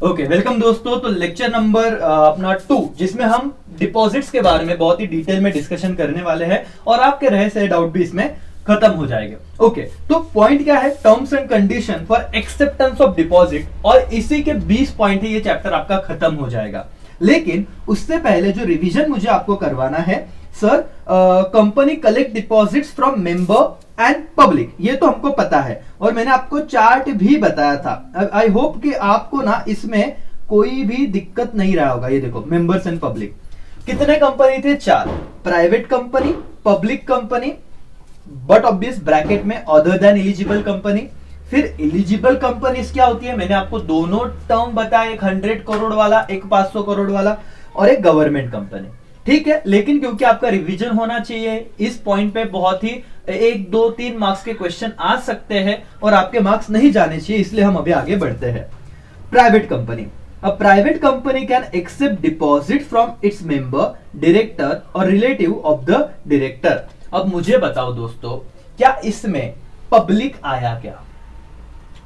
Okay welcome दोस्तों। तो lecture number अपना 2 जिसमें हम डिपॉजिट्स के बारे में बहुत ही डिटेल में डिस्कशन करने वाले हैं और आपके रहे से डाउट भी इसमें खत्म हो जाएंगे। ओके तो पॉइंट क्या है, terms and condition for acceptance of deposit, और इसी के 20 पॉइंट है, ये चैप्टर आपका खत्म हो जाएगा। लेकिन उससे पहले जो रिवीजन मुझे आपको करवाना है, sir company collect deposits from member and public, ये तो हमको पता है और मैंने आपको चार्ट भी बताया था। आई होप कि आपको ना इसमें कोई भी दिक्कत नहीं रहा होगा। ये देखो मेंबर्स एंड पब्लिक, कितने कंपनी थे? 4, private company, public company, but obvious bracket में अदर देन एलिजिबल कंपनी। फिर एलिजिबल कंपनीज क्या होती है, मैंने आपको दोनों टर्म बताया, एक 100 करोड़ वाला, एक 500 करोड़ वाला, और एक गवर्नमेंट कंपनी। ठीक है, लेकिन क्योंकि आपका रिवीजन होना चाहिए इस पॉइंट पे, बहुत ही 1, 2, 3 मार्क्स के क्वेश्चन आ सकते हैं और आपके मार्क्स नहीं जाने चाहिए, इसलिए हम अभी आगे बढ़ते हैं। Private company, a private company can accept deposit from its member, director और रिलेटिव ऑफ द डायरेक्टर। अब मुझे बताओ दोस्तों, क्या इसमें पब्लिक आया क्या?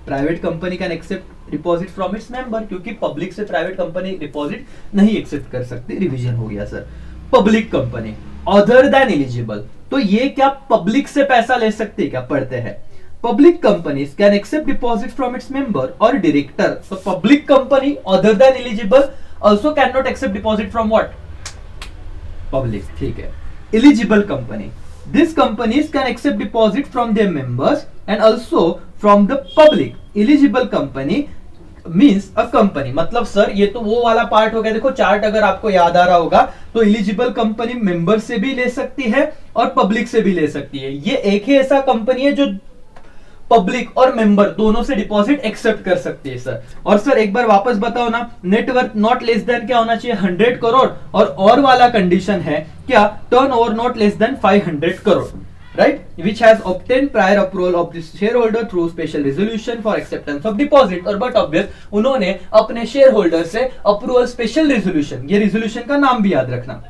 Private company can accept deposit from its member, क्योंकि पब्लिक से प्राइवेट कंपनी डिपॉजिट नहीं एक्सेप्ट कर सकती। रिवीजन हो गया sir. Public company other than eligible, तो ये क्या पब्लिक से पैसा ले सकती है क्या? पढ़ते हैं। Public companies can accept deposit from its member और डायरेक्टर। तो public company other than eligible also can not accept deposit from what? Public. ठीक है। Eligible company, these companies can accept deposit from their members and also from the public. Eligible company means a company, मतलब sir ये तो वो वाला part हो गया। देखो चार्ट अगर आपको याद आ रहा होगा तो एलिजिबल कंपनी मेंबर से भी ले सकती है और पब्लिक से भी ले सकती है। ये एक ही ऐसा कंपनी है जो पब्लिक और मेंबर दोनों से डिपॉजिट एक्सेप्ट कर सकती है सर। और सर एक बार वापस बताओ ना, नेटवर्थ नॉट लेस देन क्या होना चाहिए? 100 करोड़, और वाला कंडीशन है क्या? Turnover not less than 500 crore, right? Which has obtain prior approval of the share holder through special resolution for acceptance of deposit. और बट ऑब्वियस उन्होंने अपने शेयर होल्डर से अप्रूवल, स्पेशल रेजोल्यूशन, ये रेजोल्यूशन का नाम भी याद रखना,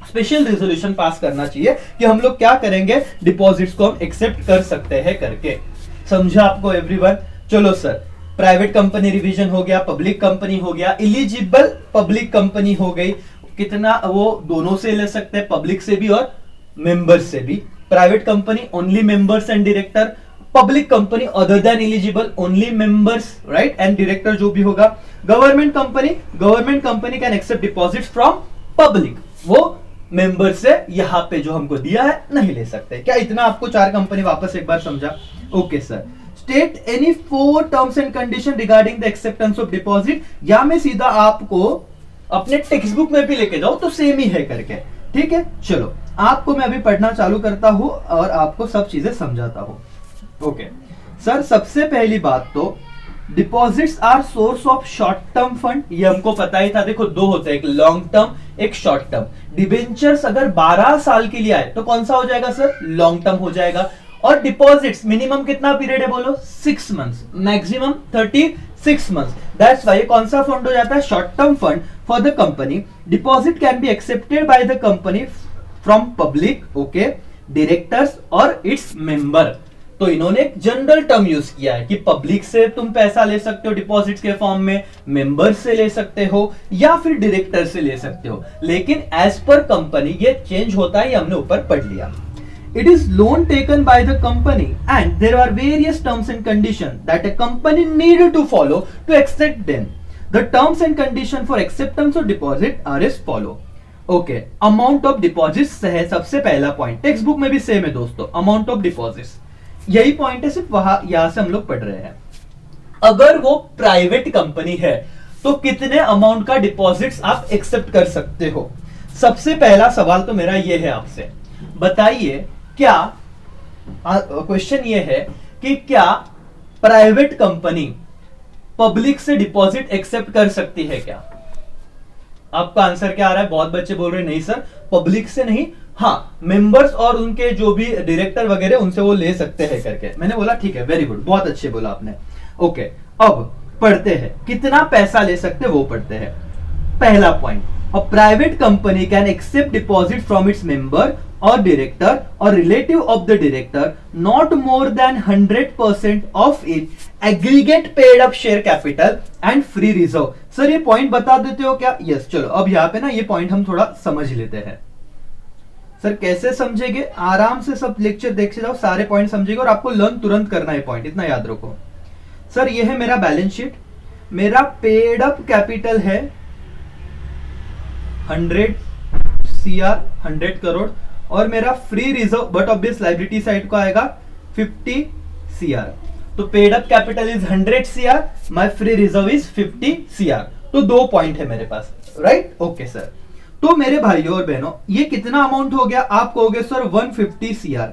स्पेशल रेजोल्यूशन पास करना चाहिए कि हम लोग क्या करेंगे, डिपॉजिट्स को हम एक्सेप्ट कर सकते हैं करके। समझा आपको एवरीवन? चलो सर, प्राइवेट कंपनी रिवीजन हो गया, पब्लिक कंपनी हो गया, एलिजिबल पब्लिक कंपनी हो गई। कितना वो दोनों से ले सकते हैं, पब्लिक से भी और मेंबर्स से भी। Private company only members and director, public company other than eligible only members, right, and director जो भी होगा। Government company can accept deposit from public, वो मेंबर से यहां पे जो हमको दिया है नहीं ले सकते। क्या इतना आपको 4 कंपनी वापस एक बार समझा? Okay sir. State any 4 terms and condition regarding the acceptance of deposit, या मैं सीधा आपको अपने टेक्स्ट बुक में भी लेके जाऊं तो सेम ही है करके। ठीक है, चलो आपको मैं अभी पढ़ना चालू करता हूं और आपको सब चीजें समझाता हूं। ओके सर, सबसे पहली बात तो deposits are source of short term fund, ये हमको पता ही था। देखो 2 होते हैं, एक लॉन्ग टर्म, एक शॉर्ट टर्म। डिबेंचर्स अगर 12 साल के लिए आए तो कौन सा हो जाएगा सर? लॉन्ग टर्म हो जाएगा। और डिपॉजिट्स मिनिमम कितना पीरियड है बोलो? 6 months, maximum 36 months. That's why कौन सा फंड हो जाता है? Short term fund for the company. Deposit can be accepted by the company from public, okay, directors और इट्स मेंबर। तो इन्होंने एक जनरल टर्म यूज किया है कि पब्लिक से तुम पैसा ले सकते हो डिपॉजिट्स के फॉर्म में, मेंबर से ले सकते हो या फिर डायरेक्टर से ले सकते हो। लेकिन एज पर कंपनी ये चेंज होता है, ये हमने ऊपर पढ़ लिया। It is loan taken by the company and there are various terms and conditions that a company needed to follow to accept them. The terms and conditions for acceptance of deposit are as follow. Okay, amount of deposits है सबसे पहला point, text book में भी same है दोस्तों। Amount of deposits, यही point है, सिर्फ वहां यहां से हम लोग पढ़ रहे हैं। अगर वो प्राइवेट कंपनी है तो कितने अमाउंट का डिपॉजिट्स आप एक्सेप्ट कर सकते हो? सबसे पहला सवाल तो मेरा ये है आपसे, बताइए क्या क्वेश्चन ये है कि क्या प्राइवेट कंपनी पब्लिक से डिपॉजिट एक्सेप्ट कर सकती है क्या? आपका आंसर क्या आ रहा है? बहुत बच्चे बोल रहे हैं नहीं सर, पब्लिक से नहीं, हाँ मेंबर्स और उनके जो भी डायरेक्टर वगैरह उनसे वो ले सकते हैं करके। मैंने बोला ठीक है, वेरी गुड, बहुत अच्छे बोला आपने। ओके, अब पढ़ते हैं कितना पैसा ले सकते वो पढ़ते हैं। पहला point, a private company can accept deposit from its member or director or relative of the director not more than 100% of it aggregate paid up share capital and free reserve. Sir ये point बता देते हो क्या? Yes चलो अब यहां पे ना ये पॉइंट हम थोड़ा समझ लेते हैं। सर कैसे समझेंगे? आराम से सब लेक्चर देखते जाओ, सारे पॉइंट समझेंगे और आपको लर्न तुरंत करना है पॉइंट, इतना याद रखो। सर ये है मेरा बैलेंस शीट, मेरा पेड अप कैपिटल है 100 CR 100 करोड़ और मेरा free reserve but obvious liability side को आएगा 50 CR। तो paid up capital is 100 CR, my free reserve is 50 CR। तो दो पॉइंट है मेरे पास, राइट? Okay sir. तो मेरे भाइयों और बहनों ये कितना अमाउंट हो गया? आप कहोगे सर 150 CR।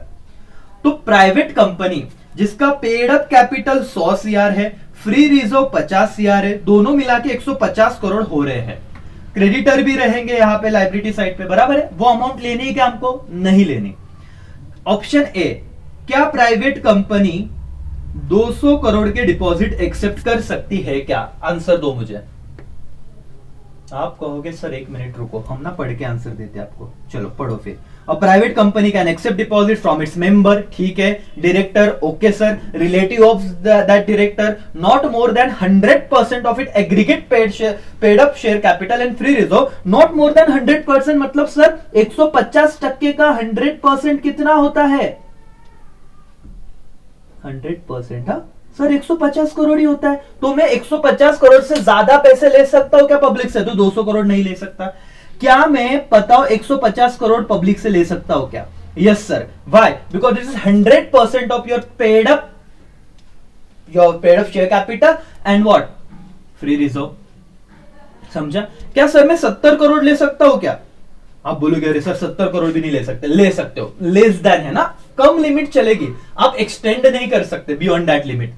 तो प्राइवेट कंपनी जिसका पेड अप कैपिटल 100 CR है, फ्री रिजर्व 50 CR है, दोनों मिला के 150 करोड़ हो रहे हैं। क्रेडिटर भी रहेंगे यहाँ पे लायबिलिटी साइड पे, बराबर है? वो अमाउंट लेनी है क्या हमको? नहीं लेनी। ऑप्शन ए, क्या प्राइवेट कंपनी 200 करोड़ के डिपॉजिट एक्सेप्ट कर सकती है क्या? आंसर दो मुझे। आप कहोगे सर 1 मिनट रुको, हम ना पढ़ के आंसर देते आपको। चलो पढ़ो फिर। A private company can accept deposit from its member, ठीक है। Director, okay sir. Relative of that director, not more than 100% of it aggregate paid up share capital and free reserve, not more than 100%। मतलब sir 150% का 100% कितना होता है? 100%। हाँ sir 150 crore ही होता है। तो मैं 150 करोड़ से ज्यादा पैसे ले सकता हूं क्या पब्लिक से? तो 200 करोड़ नहीं ले सकता। क्या मैं बताओ 150 करोड़ पब्लिक से ले सकता हूं क्या? Yes sir. Why? Because this is 100% of your paid up share capital and what? Free reserve. समझा? क्या सर मैं 70 करोड़ ले सकता हूं क्या? आप बोलोगे अरे सर 70 करोड़ भी नहीं ले सकते। ले सकते हो, लेस देन है ना, कम लिमिट चलेगी, आप एक्सटेंड नहीं कर सकते बियॉन्ड दैट लिमिट।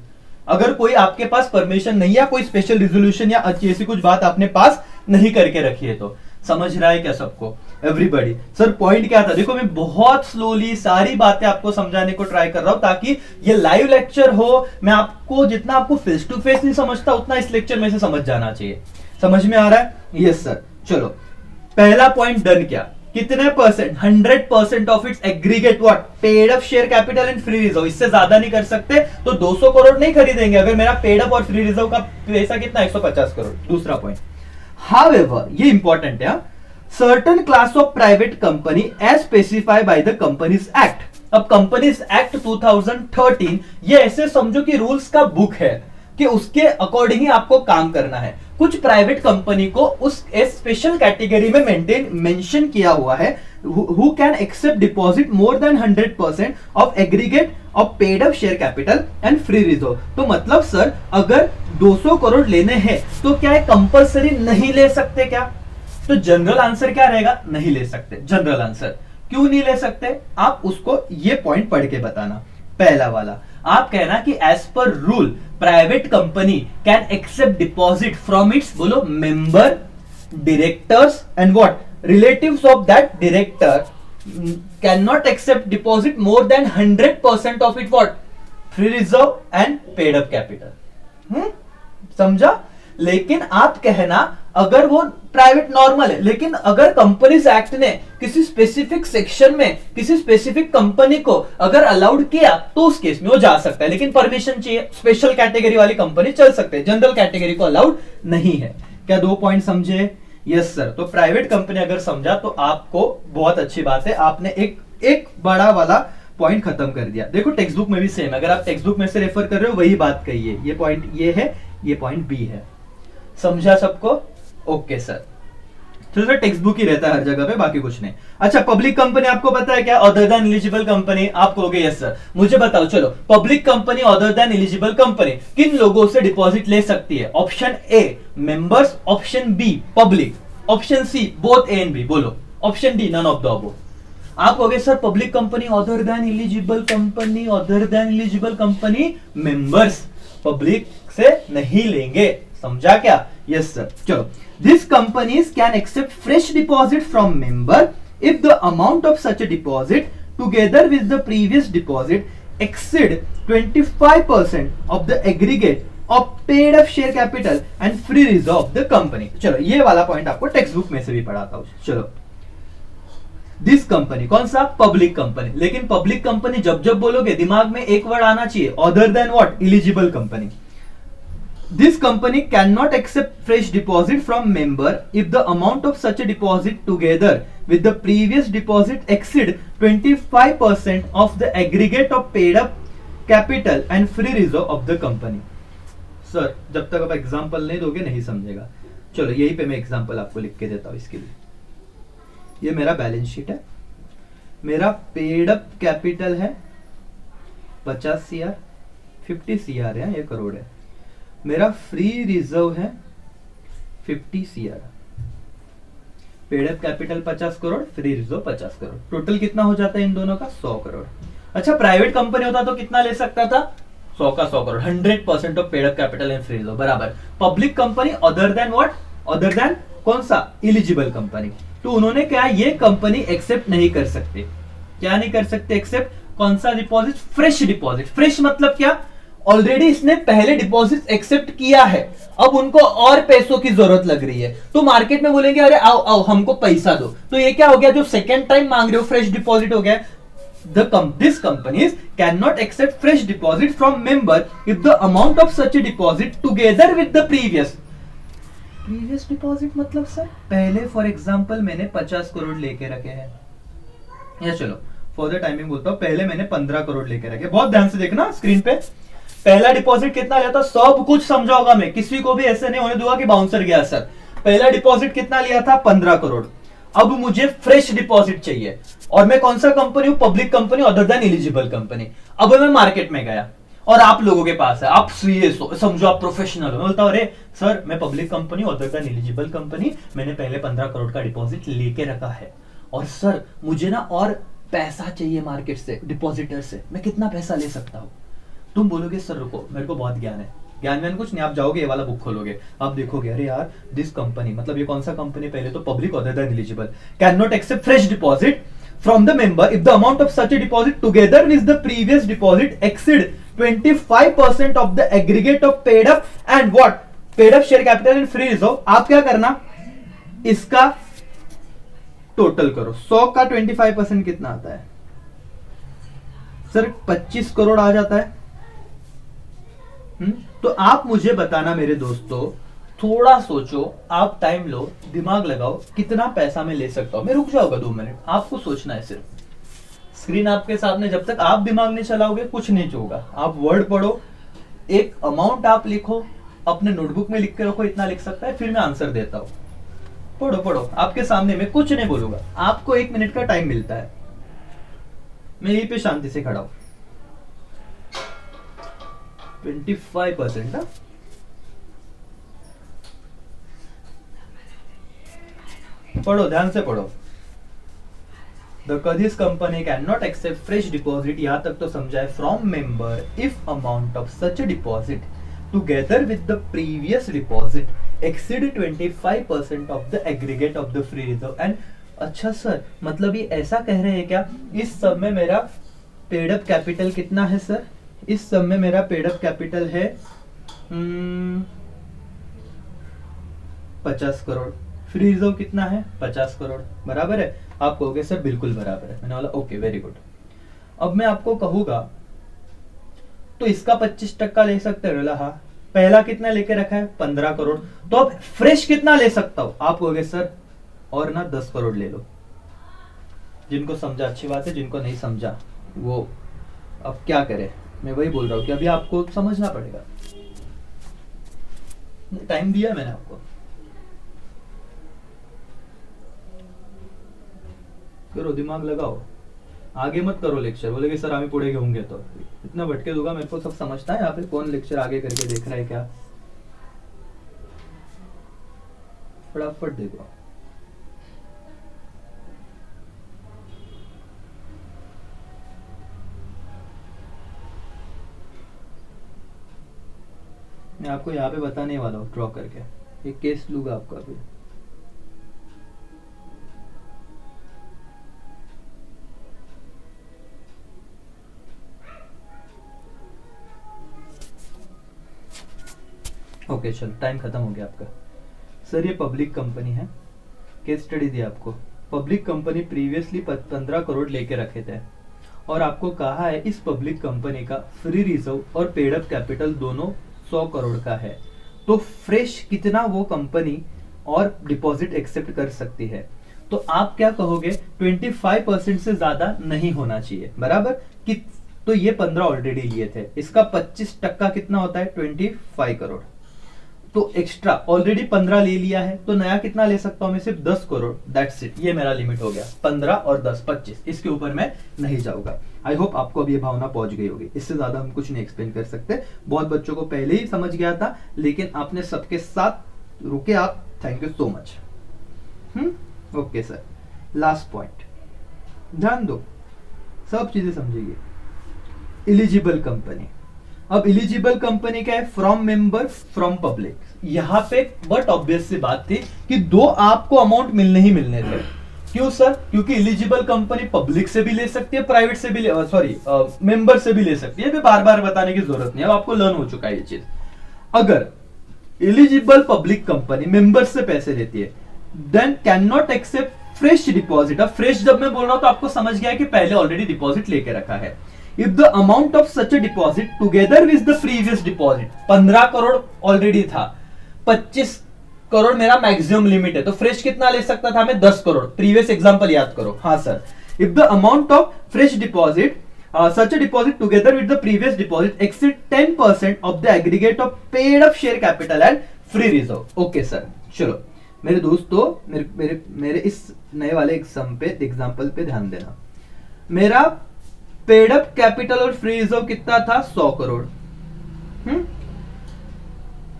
अगर कोई आपके पास परमिशन नहीं है, कोई स्पेशल रिजोल्यूशन या अच्छी ऐसी कुछ बात आपने पास नहीं करके रखी है तो। समझ रहा है क्या सबको? एवरीबॉडी। सर पॉइंट क्या था? देखो मैं बहुत स्लोली सारी बातें आपको समझाने को ट्राई कर रहा हूं ताकि ये लाइव लेक्चर हो। मैं आपको जितना आपको फेस टू फेस नहीं समझता उतना इस लेक्चर में से समझ जाना चाहिए। समझ में आ रहा है? Yes sir. चलो पहला पॉइंट डन। क्या कितने percent? 100% of its aggregate what? Paid up share capital and free reserve. इससे ज्यादा नहीं कर सकते तो 200 करोड़ नहीं खरीदेंगे अगर मेरा पेड अप और फ्री रिजर्व का पैसा कितना? 150 करोड़। दूसरा पॉइंट, हाउएवर ये इंपॉर्टेंट है, certain class of private company as specified by the companies act. अब कंपनीज एक्ट 2013 ये ऐसे समझो कि रूल्स का बुक है कि उसके अकॉर्डिंग ही आपको काम करना है। कुछ प्राइवेट कंपनी को उस स्पेशल कैटेगरी में मेंशन किया हुआ है, who can accept deposit more than 100% of aggregate of paid up share capital and free reserve. तो मतलब सर अगर 200 करोड़ लेने हैं तो क्या है कंपलसरी नहीं ले सकते क्या? तो जनरल आंसर क्या रहेगा? नहीं ले सकते। जनरल आंसर क्यों नहीं ले सकते? आप उसको ये पॉइंट पढ़ के बताना। पहला वाला आप कहना कि as per rule private company can accept deposit from its, बोलो, member, directors and what? Relatives of that director can not accept deposit more than 100% of it what? Free reserve and paid up capital. समझा? लेकिन आप कहना अगर वो private normal है, लेकिन अगर कंपनीज एक्ट ने किसी स्पेसिफिक सेक्शन में किसी स्पेसिफिक कंपनी को अगर अलाउड किया तो उस केस में वो जा सकता है, लेकिन परमिशन चाहिए। स्पेशल कैटेगरी वाली कंपनी चल सकते हैं, जनरल कैटेगरी को अलाउड नहीं है। क्या दो पॉइंट समझे? Yes sir. तो प्राइवेट कंपनी अगर समझा तो आपको बहुत अच्छी बात है, आपने एक बड़ा वाला पॉइंट खत्म कर दिया। देखो टेक्स्ट बुक में भी सेम, अगर आप टेक्स्ट बुक में से रेफर कर रहे हो वही बात कही है। ये पॉइंट ये है, ये पॉइंट बी है। समझा सबको? Okay sir. तो सर टेक्स्ट बुक ही रहता है हर जगह पे, बाकी कुछ नहीं। अच्छा पब्लिक कंपनी आपको पता है क्या? Other than eligible company. आप कहोगे यस सर। मुझे बताओ चलो public company other than eligible company किन लोगों से डिपॉजिट ले सकती है? Option A members, option B public, option C both A and B. बोलो option D none of the above. आप कहोगे sir public company other than eligible company, other than eligible company members, public से नहीं लेंगे। समझा क्या? Yes sir. चलो this companies can accept fresh deposit from member if the amount of such a deposit together with the previous deposit exceed 25% of the aggregate of paid up share capital and free reserve of the company. चलो ये वाला point आपको text book में से भी पढ़ाता हूं। चलो दिस कंपनी, कौन सा? Public company. लेकिन पब्लिक कंपनी जब जब बोलोगे दिमाग में एक वर्ड आना चाहिए, other than what? Eligible company. This company cannot accept fresh deposit from member if the amount of such a deposit together with the previous deposit exceed 25% of the aggregate of paid up capital and free reserve of the company. Sir जब तक आप example नहीं दोगे नहीं समझेगा। चलो यही पे मैं एग्जांपल आपको लिख के देता हूं इसके लिए। ये मेरा बैलेंस शीट है, मेरा पेड अप कैपिटल है 50 CR, 50 CR है, ये करोड़ है। मेरा फ्री रिजर्व है 50 CR। Paid up capital 50 crore, free reserve 50 crore. Total कितना हो जाता है इन दोनों का? 100 करोड़। अच्छा प्राइवेट कंपनी होता तो कितना ले सकता था? 100 का 100 crore, 100% of paid up capital and free reserve बराबर। Public company other than what? Other than कौन सा? Eligible company. तो उन्होंने क्या, ये कंपनी एक्सेप्ट नहीं कर सकते। क्या नहीं कर सकते एक्सेप्ट? कौन सा डिपॉजिट? Fresh deposit. फ्रेश मतलब क्या? ऑलरेडी इसने पहले डिपॉजिट एक्सेप्ट किया है, अब उनको और पैसों की जरूरत लग रही है, तो मार्केट में बोलेंगे अरे आओ आओ हमको पैसा दो। तो ये क्या हो गया? जो सेकेंड टाइम मांग रहे हो फ्रेश डिपॉजिट हो गया। These companies cannot accept fresh deposit from member if the amount of such a deposit together with the previous deposit मतलब सर पहले फॉर एग्जांपल मैंने 50 करोड़ लेके रखे हैं, या चलो फॉर द टाइमिंग बोलता हूं पहले मैंने 15 करोड़ लेके रखे। बहुत ध्यान से देखना स्क्रीन पे। पहला डिपॉजिट कितना लिया था? सब कुछ समझा होगा, मैं किसी को भी ऐसे नहीं होने दूंगा कि बाउंसर गया सर। पहला डिपॉजिट कितना लिया था? 15 करोड़। अब मुझे फ्रेश डिपॉजिट चाहिए और मैं कौन सा कंपनी हूं? Public company other than eligible company. अब मैं मार्केट में गया और आप लोगों के पास है, आप सीएस हो, समझो आप प्रोफेशनल हो। मैं बोलता हूं अरे सर मैं पब्लिक कंपनी हूं अदर देन एलिजिबल कंपनी, मैंने पहले 15 करोड़ का डिपॉजिट लेके रखा है और सर मुझे ना और पैसा चाहिए मार्केट से, डिपॉजिटर से, मैं कितना पैसा ले सकता हूं? तुम बोलोगे सर रुको मेरे को बहुत ज्ञान है। ज्ञान व्यान कुछ नहीं, आप जाओगे ये वाला बुक खोलोगे, आप देखोगे अरे यार दिस कंपनी, मतलब ये कौन सा कंपनी? पहले तो public other than eligible, can not accept fresh deposit from the member if the amount of such a deposit together with the previous deposit exceed 25% of the aggregate of paid up and what? paid up share capital and free reserve। आप क्या करना? इसका total करो। 100 का 25% कितना आता है sir? 25 crore आ जाता है। तो आप मुझे बताना मेरे दोस्तों, थोड़ा सोचो, आप टाइम लो, दिमाग लगाओ, कितना पैसा मैं ले सकता हूं। मैं रुक जाऊंगा 2 मिनट, आपको सोचना है सिर्फ। स्क्रीन आपके सामने, जब तक आप दिमाग नहीं चलाओगे कुछ नहीं होगा। आप वर्ड पढ़ो, एक अमाउंट आप लिखो, अपने नोटबुक में लिख के रखो, इतना लिख सकता है, फिर मैं आंसर देता हूं। पढ़ो पढ़ो, आपके सामने, मैं कुछ नहीं बोलूंगा, आपको 1 मिनट का टाइम मिलता है। मैं यहीं पे शांति से खड़ा हूं। 25% ना? पढ़ो, ध्यान से पढ़ो। द कदिस company can not accept fresh deposit, यहां तक तो समझा है, from member if amount of such deposit together with the previous deposit exceed 25% of the aggregate of the free reserve and. अच्छा सर मतलब ये ऐसा कह रहे हैं क्या? इस सब में मेरा पेड अप कैपिटल कितना है सर? इस सब में मेरा पेड अप कैपिटल है 50 करोड़। फ्री रिजर्व कितना है? 50 करोड़। बराबर है? आप कहोगे सर बिल्कुल बराबर है। मैंने बोला ओके वेरी गुड। अब मैं आपको कहूंगा तो इसका 25% ले सकते हो? हाँ। पहला कितना लेके रखा है? 15 करोड़। तो अब फ्रेश कितना ले सकता हूं? आप कहोगे सर और ना 10 करोड़ ले लो। जिनको समझा अच्छी बात है, जिनको नहीं समझा वो अब क्या करे। मैं वही बोल रहा हूं कि अभी आपको समझना पड़ेगा। टाइम दिया मैंने आपको, करो, दिमाग लगाओ, आगे मत करो लेक्चर। बोलेगे सर आम्ही पुढे घेऊंगे, तो इतना भटके दूंगा, मेरे को सब समझता है। यहाँ पे कौन लेक्चर आगे करके देख रहा है क्या? फटाफट देखो। मैं आपको यहाँ पे बताने वाला हूँ ड्रॉ करके, एक केस लूंगा आपका अभी। ओके चलो, टाइम खत्म हो गया आपका। सर ये पब्लिक कंपनी है, केस स्टडी दी आपको, पब्लिक कंपनी प्रीवियसली 15 करोड़ लेके रखे थे और आपको कहा है इस पब्लिक कंपनी का फ्री रिजर्व और पेड अप कैपिटल दोनों 100 करोड़ का है, तो फ्रेश कितना वो कंपनी और डिपॉजिट एक्सेप्ट कर सकती है? तो आप क्या कहोगे, 25% से ज्यादा नहीं होना चाहिए, बराबर कि तो ये 15 ऑलरेडी लिए थे, इसका 25% कितना होता है 25 करोड़, तो एक्स्ट्रा ऑलरेडी 15 ले लिया है, तो नया कितना ले सकता हूं मैं, सिर्फ 10 करोड़, दैट्स इट, ये मेरा लिमिट हो गया, 15 और 10 25, इसके ऊपर मैं नहीं जाऊंगा। आई होप आपको अब ये भावना पहुंच गई होगी, इससे ज्यादा हम कुछ नहीं एक्सप्लेन कर सकते, बहुत बच्चों को पहले ही समझ गया था, लेकिन आपने सबके साथ रुके आप, thank you so much. Okay sir, last point ध्यान दो, सब चीजें समझिए। एलिजिबल कंपनी, अब एलिजिबल कंपनी क्या है, फ्रॉम मेंबर फ्रॉम पब्लिक। यहां पे बट ऑब्वियस सी बात थी कि दो आपको अमाउंट मिलने ही मिलने थे, क्यों सर, क्योंकि एलिजिबल कंपनी पब्लिक से भी ले सकती है, प्राइवेट से भी मेंबर से भी ले सकती है, बार बार बताने की जरूरत नहीं है, अब आपको लर्न हो चुका है ये चीज। अगर एलिजिबल पब्लिक कंपनी मेंबर से पैसे लेती है, then can not accept fresh deposit. अब फ्रेश जब मैं बोल रहा हूं तो आपको समझ गया है कि पहले ऑलरेडी डिपॉजिट लेके रखा है। If the amount of such a deposit together with the previous deposit, 15 crore already था, 25 करोड़ मेरा मैक्सिमम लिमिट है, तो फ्रेश कितना ले सकता था मैं, 10 करोड़, प्रीवियस एग्जांपल याद करो। हाँ sir, if the amount of fresh deposit such a deposit together with the previous deposit exceed 10% of the aggregate of paid up share capital and free reserve। Okay sir, चलो मेरे दोस्तों, मेरे इस नए वाले एग्जांपल पे ध्यान देना। मेरा पेड अप कैपिटल और फ्री रिजर्व कितना था, 100 करोड़।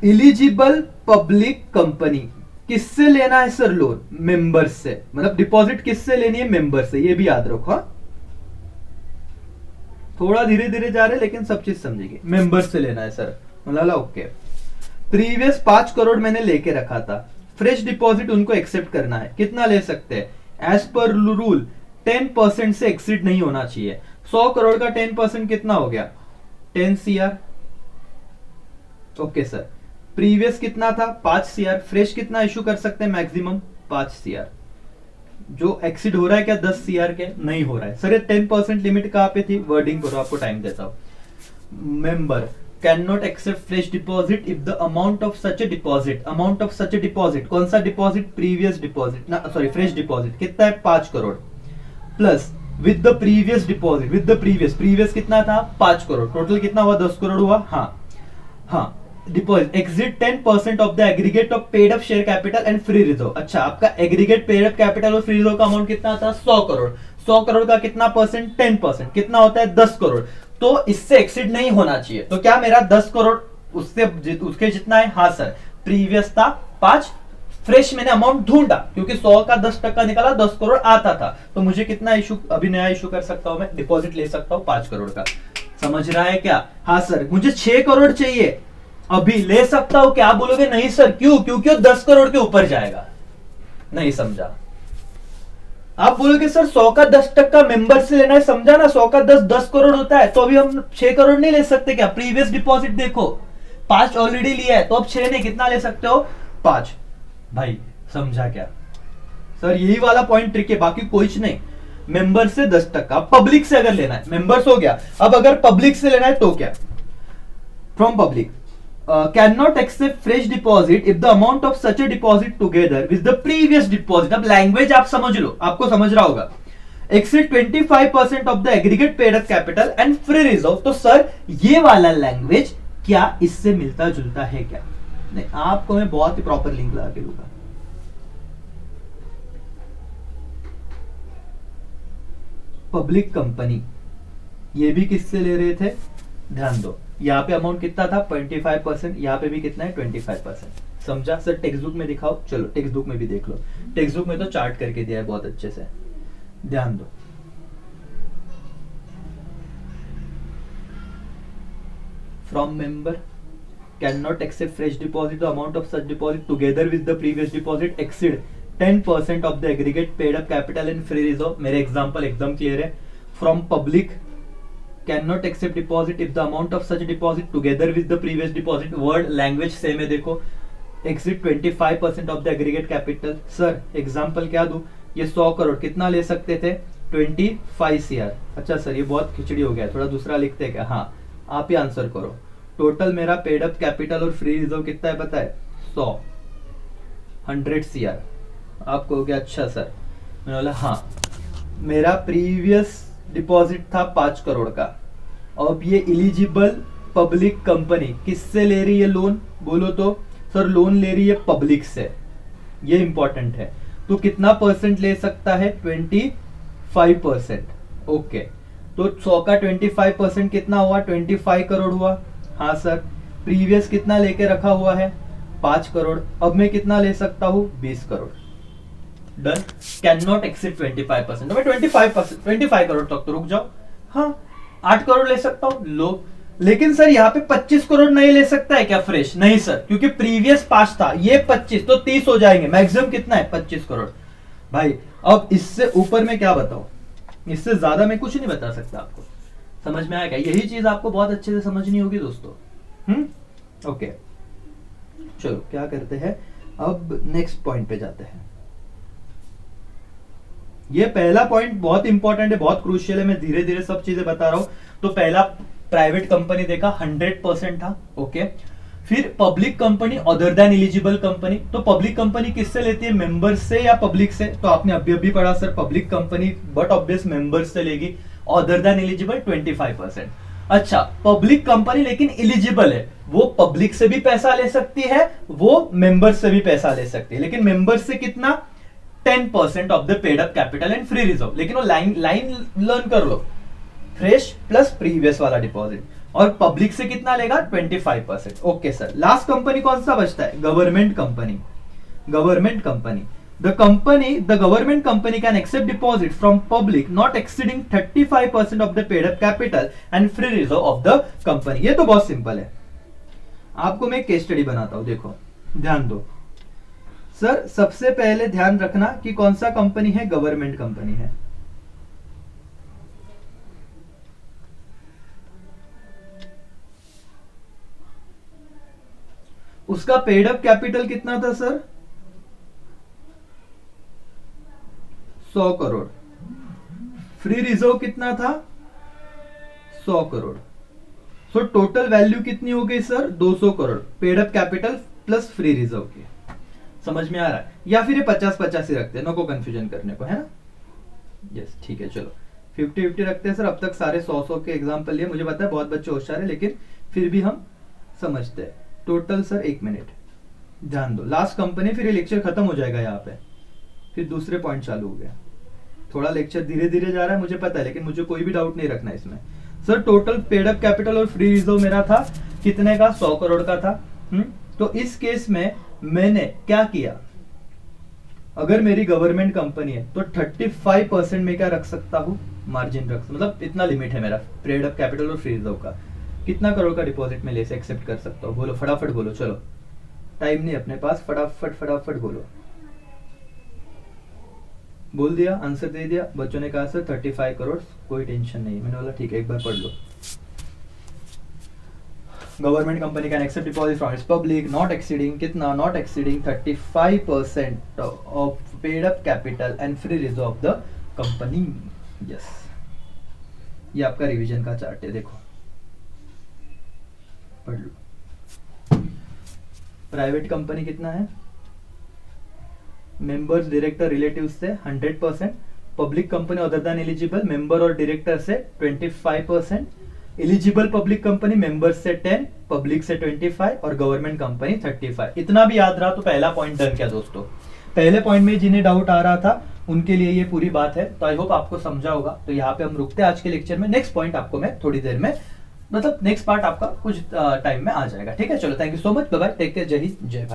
एलिजिबल पब्लिक कंपनी किससे लेना है सर, लोन, मेंबर से, मतलब डिपॉजिट किससे लेनी है, मेंबर से, ये भी याद रखो। थोड़ा धीरे धीरे जा रहे लेकिन सब चीज समझेंगे, मेंबर से लेना है सर, मतलब ओके। प्रीवियस 5 करोड़ मैंने लेके रखा था, फ्रेश डिपॉजिट उनको एक्सेप्ट करना है, कितना ले सकते हैं, एज पर रूल 10% से एक्सीड नहीं होना चाहिए। 100 करोड़ का 10% कितना हो गया, 10 CR। ओके सर, प्रीवियस कितना था, 5 CR, फ्रेश कितना इशू कर सकते हैं मैक्सिमम, 5 CR। जो एक्सीड हो रहा है क्या 10 CR के, नहीं हो रहा है सर। ये 10% लिमिट कहां पे थी, वर्डिंग करो, आपको टाइम देता हूं। Member can not accept fresh deposit if the amount of such a deposit, amount of such a deposit, कौन सा डिपॉजिट, प्रीवियस डिपॉजिट ना, सॉरी फ्रेश डिपॉजिट कितना है, 5 crore, plus with the previous deposit, with the previous कितना था, 5 crore, total कितना हुआ, 10 करोड़ हुआ। हाँ, deposit exceed 10% of the aggregate of paid up share capital and free reserve. अच्छा, आपका एग्रीगेट पेड अप कैपिटल और फ्री रिजर्व का अमाउंट कितना था, 100 करोड़। 100 करोड़ का कितना परसेंट, 10%, कितना होता है, 10 करोड़। तो इससे एक्सिड नहीं होना चाहिए, तो क्या मेरा 10 करोड़ उसके जितना है, हाँ सर, प्रीवियस था 5, फ्रेश मैंने अमाउंट ढूंढा क्योंकि 100 का 10% निकला, 10 करोड़ आता था, तो मुझे कितना इशू, अभी नया इशू कर सकता हूं मैं, डिपॉजिट ले सकता हूं 5 करोड़ का। समझ रहा है क्या, हाँ सर, मुझे 6 करोड़ चाहिए, अभी ले सकता हूं क्या, आप बोलोगे नहीं सर, क्यों, क्योंकि 10 करोड़ के ऊपर जाएगा। नहीं समझा, आप बोलोगे सर 100 का 10% मेंबर से लेना है, समझा ना, 100 का 10 करोड़ होता है, तो अभी हम 6 करोड़ नहीं ले सकते क्या, प्रीवियस डिपॉजिट देखो 5 ऑलरेडी लिया है, तो अब 6 नहीं, कितना ले सकते हो, 5। भाई समझा क्या सर, यही वाला पॉइंट ट्रिक है, बाकी कुछ नहीं। मेंबर से 10%, पब्लिक से अगर लेना है, मेंबर्स हो गया, अब अगर पब्लिक से लेना है तो क्या, from public cannot accept fresh deposit if the amount of such a deposit together with the previous deposit, अब लैंग्वेज आप समझ लो, आपको समझ रहा होगा, exceed 25% of the aggregate paid up capital and free reserve। तो सर ये वाला लैंग्वेज क्या इससे मिलता जुलता है क्या, नहीं, आपको मैं बहुत ही प्रॉपर लिंक लगा के दूंगा। पब्लिक कंपनी, ये भी किससे ले रहे थे, ध्यान दो, यहाँ पे अमाउंट कितना था 25%, यहाँ पे भी कितना है 25%। समझा सर, टेक्स्ट बुक में दिखाओ, चलो टेक्स्ट बुक में भी देख लो, टेक्स्ट बुक में तो चार्ट करके दिया है बहुत अच्छे से, ध्यान दो। From member can not accept fresh deposit, the amount of such deposit together with the previous deposit exceed 10% of the aggregate paid up capital and free reserve. मेरे एग्जांपल एकदम क्लियर है। From public cannot accept deposit if the amount of such deposit together with the previous deposit, word language same है, देखो exceed 25% of the aggregate capital। Sir example क्या दूं, ये 100 करोड़ कितना ले सकते थे 25 CR। अच्छा सर ये बहुत खिचड़ी हो गया, थोड़ा दूसरा लिखते हैं क्या? हाँ आप ही आंसर करो। टोटल मेरा पेड अप कैपिटल और फ्री रिजर्व कितना है पता है? 100 CR। आपको हो गया अच्छा सर। मैंने बोला हाँ, मेरा प्रीवियस डिपॉजिट था 5 करोड़ का। अब ये एलिजिबल पब्लिक कंपनी किससे ले रही है लोन? बोलो तो सर लोन ले रही है पब्लिक से, ये इंपॉर्टेंट है। तो कितना परसेंट ले सकता है? 25%। ओके, तो 100 का 25% कितना हुआ? 25 करोड़ हुआ। हाँ सर, प्रीवियस कितना लेके रखा हुआ है? 5 करोड़। अब मैं कितना ले सकता हूं? 20 crore. Done. Can not exceed 25%। मैं 25 करोड़ तक तो रुक जाओ। हाँ 8 करोड़ ले सकता हूं, लो। लेकिन सर यहाँ पे 25 करोड़ नहीं ले सकता है क्या फ्रेश? नहीं सर, क्योंकि प्रीवियस 5 था, ये 25 तो 30 हो जाएंगे। मैक्सिमम कितना है? 25 करोड़। भाई अब इससे ऊपर मैं क्या बताऊं? इससे ज्यादा मैं कुछ नहीं बता सकता आपको। समझ में आएगा? यही चीज आपको बहुत अच्छे से समझनी होगी दोस्तों। ओके चलो क्या करते हैं, अब नेक्स्ट पॉइंट पे जाते हैं। ये पहला पॉइंट बहुत इंपॉर्टेंट है, बहुत क्रूशियल है। मैं धीरे धीरे सब चीजें बता रहा हूं। तो पहला प्राइवेट कंपनी देखा 100% था। ओके, फिर public company other than eligible company. तो पब्लिक कंपनी किससे लेती है? मेंबर्स से या पब्लिक से? तो आपने अभी अभी पढ़ा sir public company but obvious members से लेगी। Other than eligible 25%। अच्छा, पब्लिक कंपनी लेकिन एलिजिबल है, वो पब्लिक से भी पैसा ले सकती है, वो मेंबर्स से भी पैसा ले सकती है। लेकिन मेंबर्स से कितना? 10% of the paid up capital and free reserve. लेकिन वो लाइन लर्न कर लो, फ्रेश प्लस प्रीवियस वाला डिपॉजिट। और पब्लिक से कितना लेगा? 25%। ओके सर, लास्ट कंपनी कौन सा बचता है? Government company. Government company, the government company can accept deposit from public not exceeding 35% of the paid up capital and free reserve of the company। ये तो बहुत सिंपल है। आपको मैं केस स्टडी बनाता हूं, देखो ध्यान दो सर। सबसे पहले ध्यान रखना कि कौन सा कंपनी है? गवर्नमेंट कंपनी है। उसका पेड अप कैपिटल कितना था सर? 100 करोड़। फ्री रिजर्व कितना था? 100 करोड़। सो टोटल वैल्यू कितनी हो गई sir? 200 crore paid up capital plus free reserve की। समझ में आ रहा है? या फिर ये 50-50 ही रखते हैं, नो को कंफ्यूजन करने को, है ना? यस ठीक है, चलो 50-50 रखते हैं सर। अब तक सारे 100 के एग्जाम्पल लिए, मुझे पता है बहुत बच्चे होशियार है, लेकिन फिर भी हम समझते हैं। टोटल सर 1 मिनट ध्यान दो। लास्ट कंपनी, फिर ये लेक्चर खत्म हो जाएगा यहाँ पे, फिर दूसरे पॉइंट चालू हो गया। थोड़ा लेक्चर धीरे धीरे जा रहा है मुझे पता है, लेकिन मुझे कोई भी डाउट नहीं रखना इसमें। Sir total paid up capital और फ्री रिजर्व मेरा था कितने का? 100 करोड़ का था। तो इस केस में मैंने क्या किया? अगर मेरी गवर्नमेंट कंपनी है तो 35% में क्या रख सकता हूं? मार्जिन रख, मतलब इतना लिमिट है मेरा पेड अप कैपिटल और फ्री रिजर्व का। कितना करोड़ का डिपॉजिट में ले से एक्सेप्ट कर सकता हूं? बोलो फटाफट बोलो, चलो टाइम नहीं अपने पास, फटाफट बोलो। बोल दिया, आंसर दे दिया। बच्चों ने कहा सर 35 करोड़, कोई टेंशन नहीं। मैंने बोला ठीक है, एक बार पढ़ लो। Government company can accept deposit from its public not exceeding कितना? Not exceeding 35% of paid up capital and free reserve of the company. Yes, ये आपका रिवीजन का चार्ट है, देखो पढ़ लो। प्राइवेट कंपनी कितना है? मेंबर्स डायरेक्टर रिलेटिव से 100%, public company other than eligible member और डायरेक्टर से 25%, एलिजिबल पब्लिक कंपनी मेंबर्स से 10, पब्लिक से 25 और गवर्नमेंट कंपनी 35। इतना भी याद रहा तो पहला पॉइंट डन किया दोस्तों। पहले पॉइंट में जिन्हें डाउट आ रहा था उनके लिए ये पूरी बात है। तो आई होप आपको समझा होगा। तो यहाँ पे हम रुकते हैं आज के लेक्चर में। नेक्स्ट पॉइंट आपको मैं थोड़ी देर में, मतलब नेक्स्ट पार्ट आपका कुछ टाइम में आ जाएगा। ठीक है, चलो thank you so much, bye bye, take care, जय हिंद जय भारत।